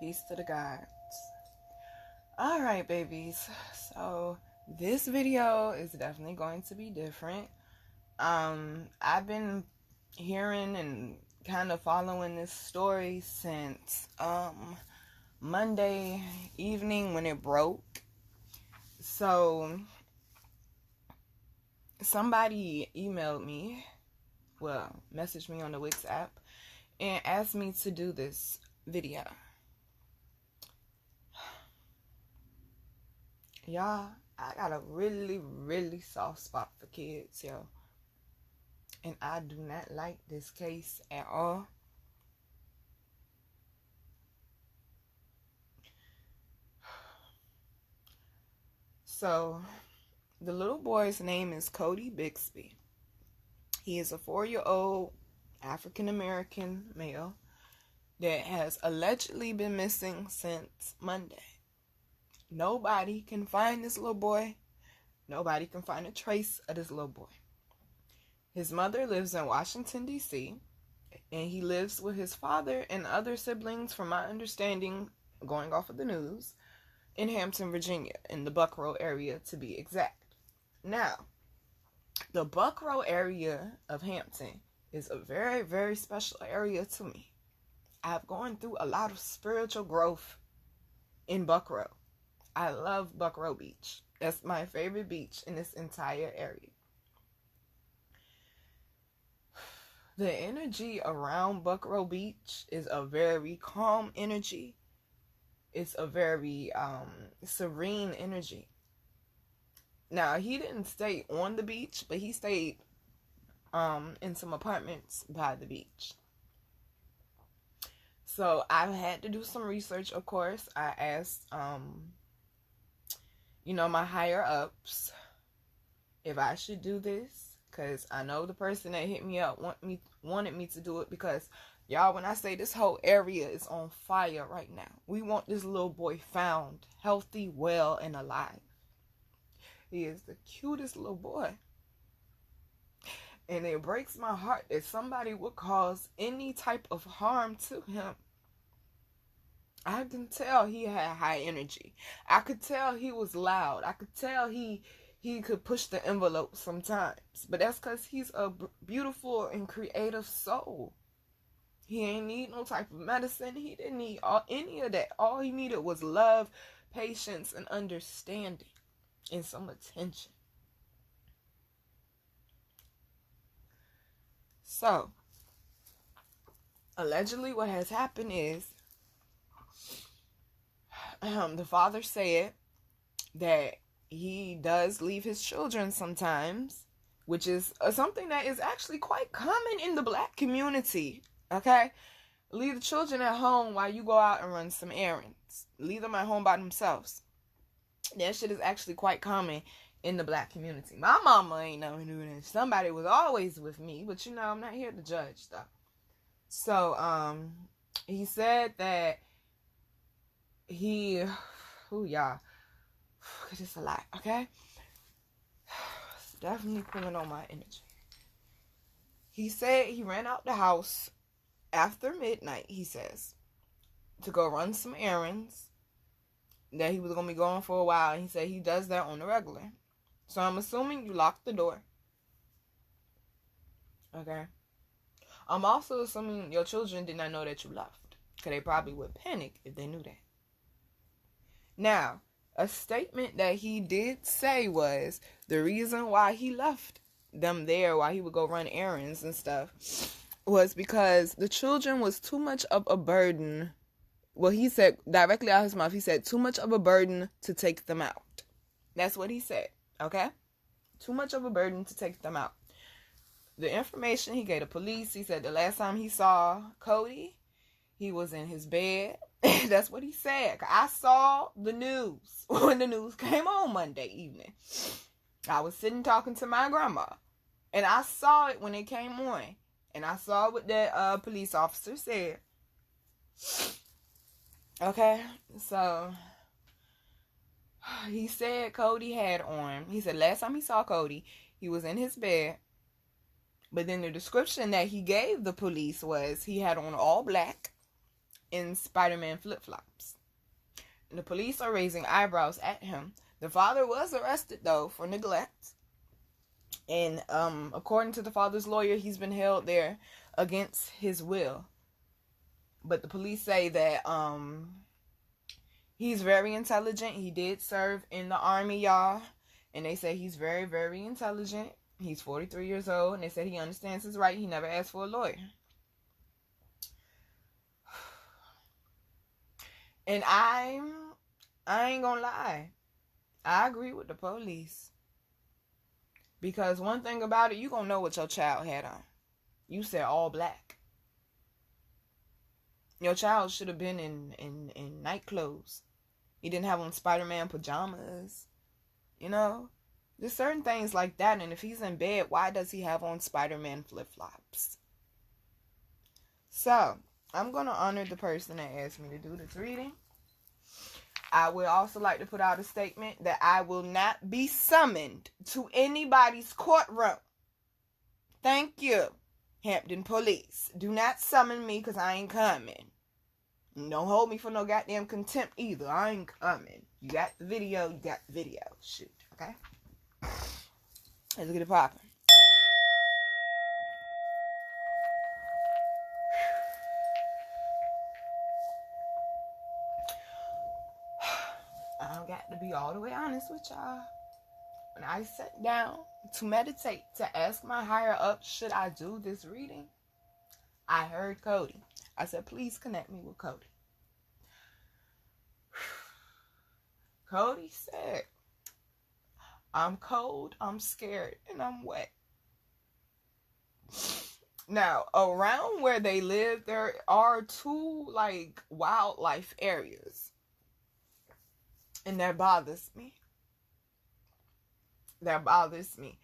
Peace to the gods. Alright, babies. So, this video is definitely going to be different. I've been hearing and kind of following this story since Monday evening when it broke. So, somebody emailed me, messaged me on the WhatsApp and asked me to do this video. Y'all, I got a really, really soft spot for kids, yo. And I do not like this case at all. So, the little boy's name is Codi Bigsby. He is a 4-year-old African-American male that has allegedly been missing since Monday. Nobody can find this little boy. Nobody can find a trace of this little boy. His mother lives in Washington, D.C., and he lives with his father and other siblings, from my understanding, going off of the news, in Hampton, Virginia, in the Buckrow area to be exact. Now, the Buckrow area of Hampton is a very, very special area to me. I've gone through a lot of spiritual growth in Buckrow. I love Buckrow Beach. That's my favorite beach in this entire area. The energy around Buckrow Beach is a very calm energy. It's a very serene energy. Now, he didn't stay on the beach, but he stayed in some apartments by the beach. So I've had to do some research, of course. I asked my higher ups if I should do this, because I know the person that hit me up wanted me to do it, because y'all, when I say this whole area is on fire right now, we want this little boy found healthy, well, and alive. He is the cutest little boy, and it breaks my heart that somebody would cause any type of harm to him. I can tell he had high energy. I could tell he was loud. I could tell he could push the envelope sometimes. But that's because he's a beautiful and creative soul. He ain't need no type of medicine. He didn't need any of that. All he needed was love, patience, and understanding, and some attention. So, allegedly what has happened is, the father said that he does leave his children sometimes, which is something that is actually quite common in the black community, okay? Leave the children at home while you go out and run some errands. Leave them at home by themselves. That shit is actually quite common in the black community. My mama ain't never knew that. Somebody was always with me, but I'm not here to judge, though. So, he said that y'all, it's a lot, okay? It's definitely pulling on my energy. He said he ran out the house after midnight, he says, to go run some errands, that he was going to be gone for a while. He said he does that on the regular. So I'm assuming you locked the door. Okay? I'm also assuming your children did not know that you left, because they probably would panic if they knew that. Now, a statement that he did say was the reason why he left them there while he would go run errands and stuff was because the children was too much of a burden. Well, he said directly out of his mouth, he said too much of a burden to take them out. That's what he said, okay? Too much of a burden to take them out. The information he gave the police, he said the last time he saw Codi, he was in his bed. That's what he said. I saw the news when the news came on Monday evening. I was sitting talking to my grandma, and I saw it when it came on, and I saw what that police officer said. Okay, so he said Codi had on. He said last time he saw Codi, he was in his bed. But then the description that he gave the police was he had on all black. in Spider-Man flip-flops. And the police are raising eyebrows at him. The father was arrested, though, for neglect. And according to the father's lawyer, he's been held there against his will. But the police say that he's very intelligent. He did serve in the army, y'all. And they say he's very, very intelligent. He's 43 years old. And they said he understands his right. He never asked for a lawyer. And I ain't gonna lie. I agree with the police. Because one thing about it, you gonna know what your child had on. You said all black. Your child should have been in night clothes. He didn't have on Spider-Man pajamas. You know? There's certain things like that. And if he's in bed, why does he have on Spider-Man flip-flops? So, I'm going to honor the person that asked me to do this reading. I would also like to put out a statement that I will not be summoned to anybody's courtroom. Thank you, Hampton police. Do not summon me because I ain't coming. Don't hold me for no goddamn contempt either. I ain't coming. You got the video, you got the video. Shoot, okay? Let's get it popping. I got to be all the way honest with y'all. When I sat down to meditate, to ask my higher up, should I do this reading? I heard Codi. I said, please connect me with Codi. Codi said, I'm cold, I'm scared, and I'm wet. Now, around where they live, there are two, wildlife areas. And that bothers me. That bothers me.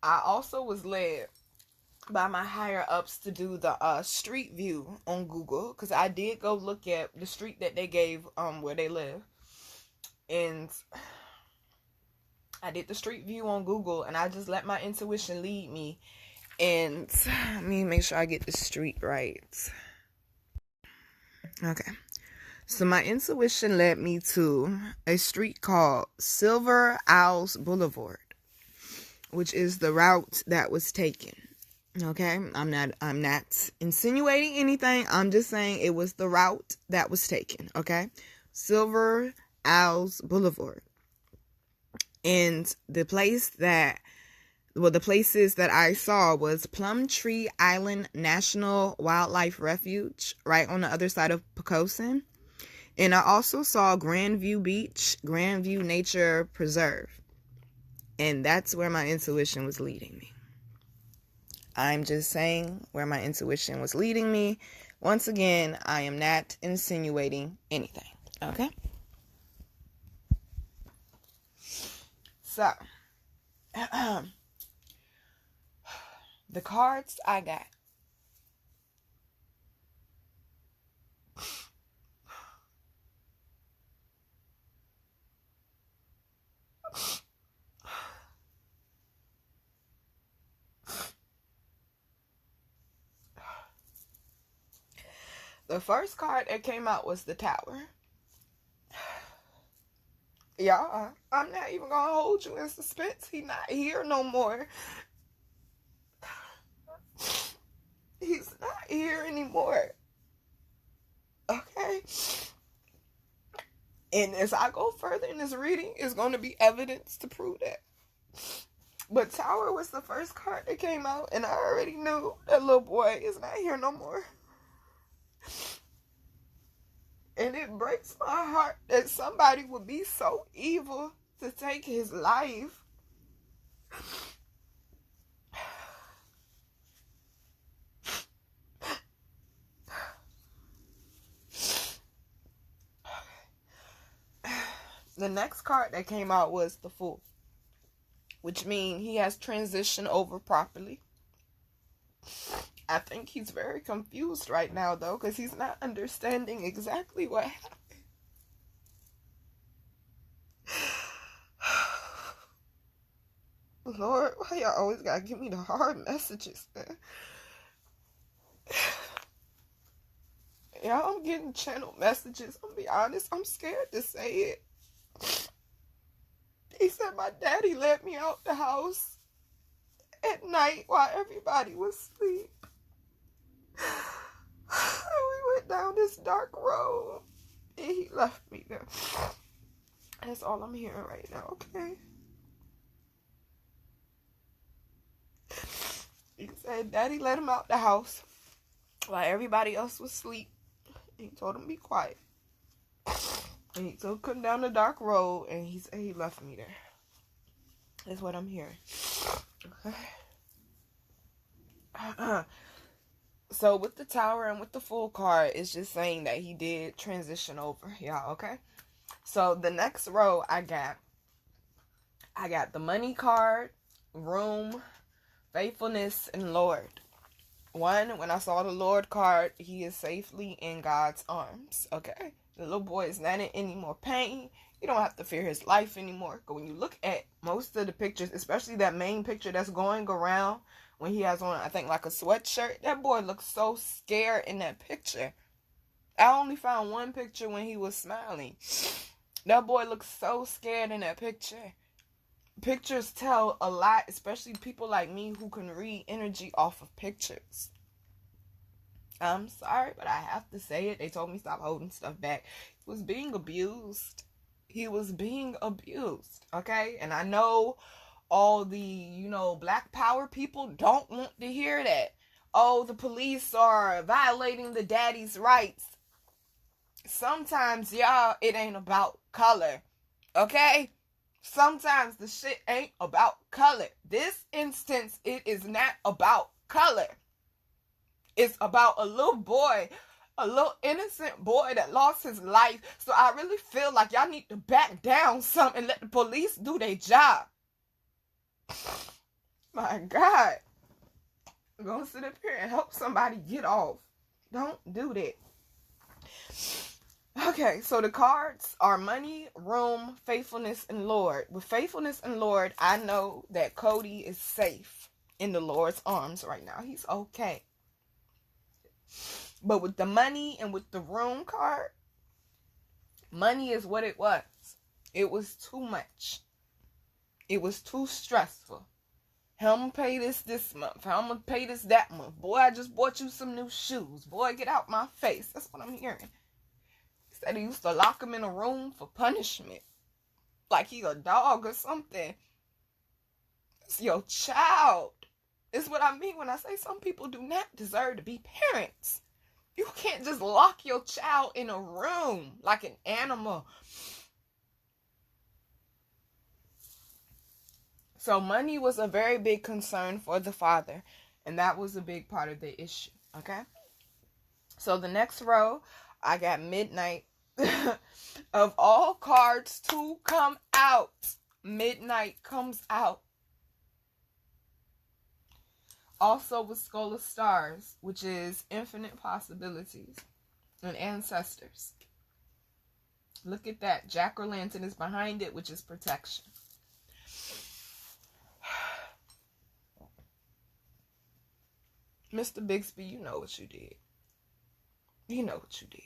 I also was led by my higher ups to do the street view on Google, because I did go look at the street that they gave where they live. And I did the street view on Google, and I just let my intuition lead me. And let me make sure I get the street right. Okay. So my intuition led me to a street called Silver Owls Boulevard, which is the route that was taken. Okay, I'm not insinuating anything. I'm just saying it was the route that was taken. Okay, Silver Owls Boulevard, and the places that I saw was Plum Tree Island National Wildlife Refuge, right on the other side of Pocosin. And I also saw Grandview Beach, Grandview Nature Preserve. And that's where my intuition was leading me. I'm just saying where my intuition was leading me. Once again, I am not insinuating anything. Okay? So, the cards I got. The first card that came out was the Tower. Y'all, I'm not even gonna hold you in suspense. He's not here no more. He's not here anymore. Okay? And as I go further in this reading, it's going to be evidence to prove that. But Tower was the first card that came out, and I already knew that little boy is not here no more. And it breaks my heart that somebody would be so evil to take his life. The next card that came out was the Fool, which means he has transitioned over properly. I think he's very confused right now, though, because he's not understanding exactly what happened. Lord, why y'all always gotta give me the hard messages, man? Yeah, I'm getting channel messages. I'm gonna be honest, I'm scared to say it. He said my daddy let me out the house at night while everybody was asleep. We went down this dark road and he left me there. That's all I'm hearing right now, okay? He said daddy let him out the house while everybody else was asleep. He told him to be quiet. And he took him down the dark road and he said he left me there. That's what I'm hearing. Okay. So with the tower and with the full card, it's just saying that he did transition over, y'all, okay? So the next row I got the money card, room, faithfulness, and Lord. One, when I saw the Lord card, he is safely in God's arms, okay? The little boy is not in any more pain. You don't have to fear his life anymore. But when you look at most of the pictures, especially that main picture that's going around when he has on, I think, like a sweatshirt, that boy looks so scared in that picture. I only found one picture when he was smiling. That boy looks so scared in that picture. Pictures tell a lot, especially people like me who can read energy off of pictures. I'm sorry, but I have to say it. They told me stop holding stuff back. He was being abused. He was being abused, okay? And I know all the, black power people don't want to hear that. Oh, the police are violating the daddy's rights. Sometimes, y'all, it ain't about color, okay? Sometimes the shit ain't about color. This instance, it is not about color. It's about a little boy, a little innocent boy that lost his life. So I really feel like y'all need to back down some and let the police do their job. My God. I'm going to sit up here and help somebody get off. Don't do that. Okay, so the cards are money, room, faithfulness, and Lord. With faithfulness and Lord, I know that Codi is safe in the Lord's arms right now. He's okay. But with the money and with the room card, money is what it was. It was too much. It was too stressful. I'm going to pay this month. I'm going to pay this that month. Boy, I just bought you some new shoes. Boy, get out my face. That's what I'm hearing. He said he used to lock him in a room for punishment. Like he a dog or something. It's your child. It's what I mean when I say some people do not deserve to be parents. You can't just lock your child in a room like an animal. So money was a very big concern for the father. And that was a big part of the issue. Okay? So the next row, I got midnight. Of all cards to come out, midnight comes out. Also with Skull of Stars, which is infinite possibilities and ancestors. Look at that. Jack-o'-lantern is behind it, which is protection. Mr. Bigsby, you know what you did. You know what you did.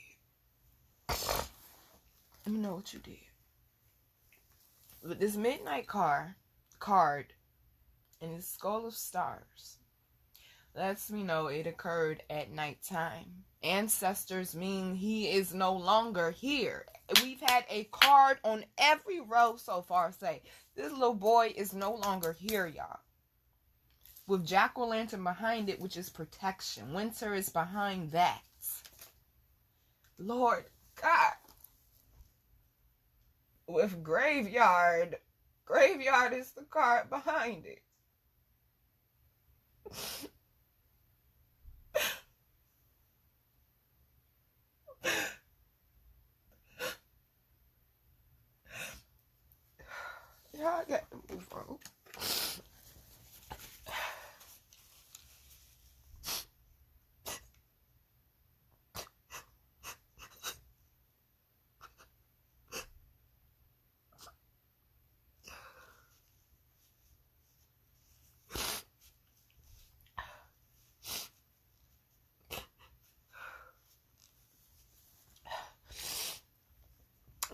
You know what you did. With this midnight card and this Skull of Stars lets me know it occurred at nighttime. Ancestors mean he is no longer here. We've had a card on every row so far say this little boy is no longer here, y'all. With jack-o'-lantern behind it, which is protection. Winter is behind that. Lord God. With graveyard is the card behind it. Yeah, I got to move on.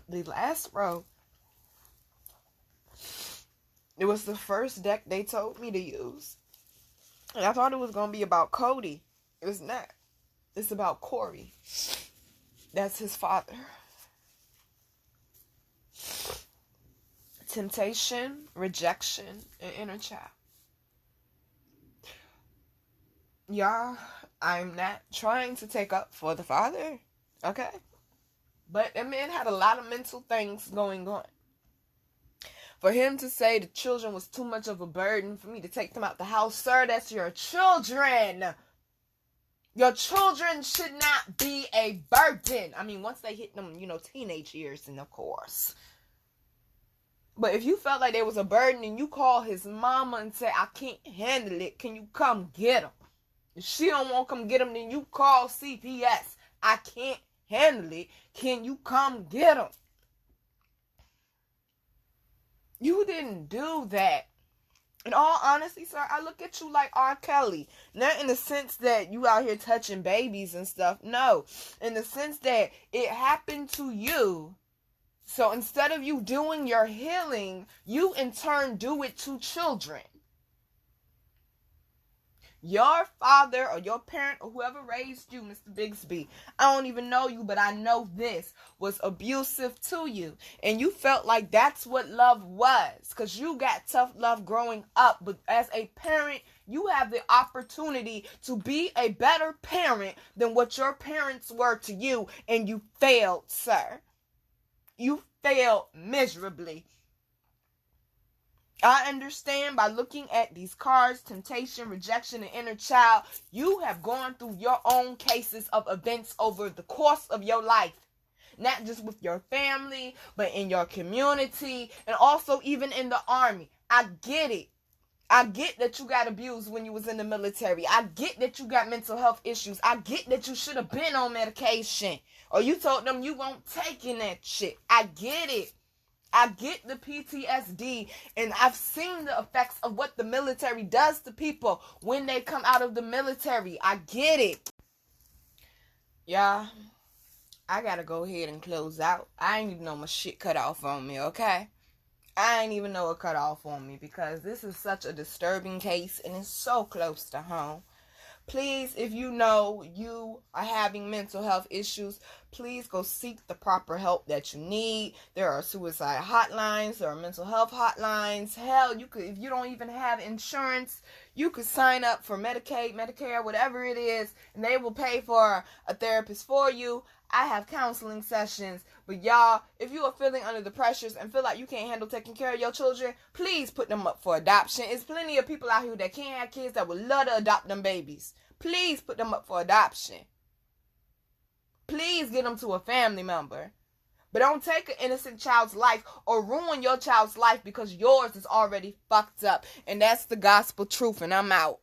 the last row, it was the first deck they told me to use. And I thought it was going to be about Cody. It's not. It's about Corey. That's his father. Temptation, rejection, and inner child. Y'all, I'm not trying to take up for the father, okay? But that man had a lot of mental things going on. For him to say the children was too much of a burden for me to take them out the house, sir, that's your children. Your children should not be a burden. I mean, once they hit them, teenage years, and of course. But if you felt like there was a burden and you call his mama and say, I can't handle it, can you come get him? If she don't want to come get him, then you call CPS. I can't handle it. Can you come get him? You didn't do that. In all honesty, sir, I look at you like R. Kelly. Not in the sense that you out here touching babies and stuff. No. In the sense that it happened to you. So instead of you doing your healing, you in turn do it to children. Your father or your parent or whoever raised you, Mr. Bigsby, I don't even know you, but I know this, was abusive to you. And you felt like that's what love was because you got tough love growing up. But as a parent, you have the opportunity to be a better parent than what your parents were to you. And you failed, sir. You failed miserably. I understand by looking at these cards, temptation, rejection, and inner child, you have gone through your own cases of events over the course of your life. Not just with your family, but in your community, and also even in the army. I get it. I get that you got abused when you was in the military. I get that you got mental health issues. I get that you should have been on medication. Or you told them you won't take in that shit. I get it. I get the PTSD, and I've seen the effects of what the military does to people when they come out of the military. I get it. Yeah, I gotta go ahead and close out. I ain't even know my shit cut off on me, okay? I ain't even know it cut off on me because this is such a disturbing case and it's so close to home. Please, if you know you are having mental health issues, please go seek the proper help that you need. There are suicide hotlines. There are mental health hotlines. Hell, you could, if you don't even have insurance, you could sign up for Medicaid, Medicare, whatever it is, and they will pay for a therapist for you. I have counseling sessions. But y'all, if you are feeling under the pressures and feel like you can't handle taking care of your children, please put them up for adoption. There's plenty of people out here that can't have kids that would love to adopt them babies. Please put them up for adoption. Please get them to a family member. But don't take an innocent child's life or ruin your child's life because yours is already fucked up. And that's the gospel truth, and I'm out.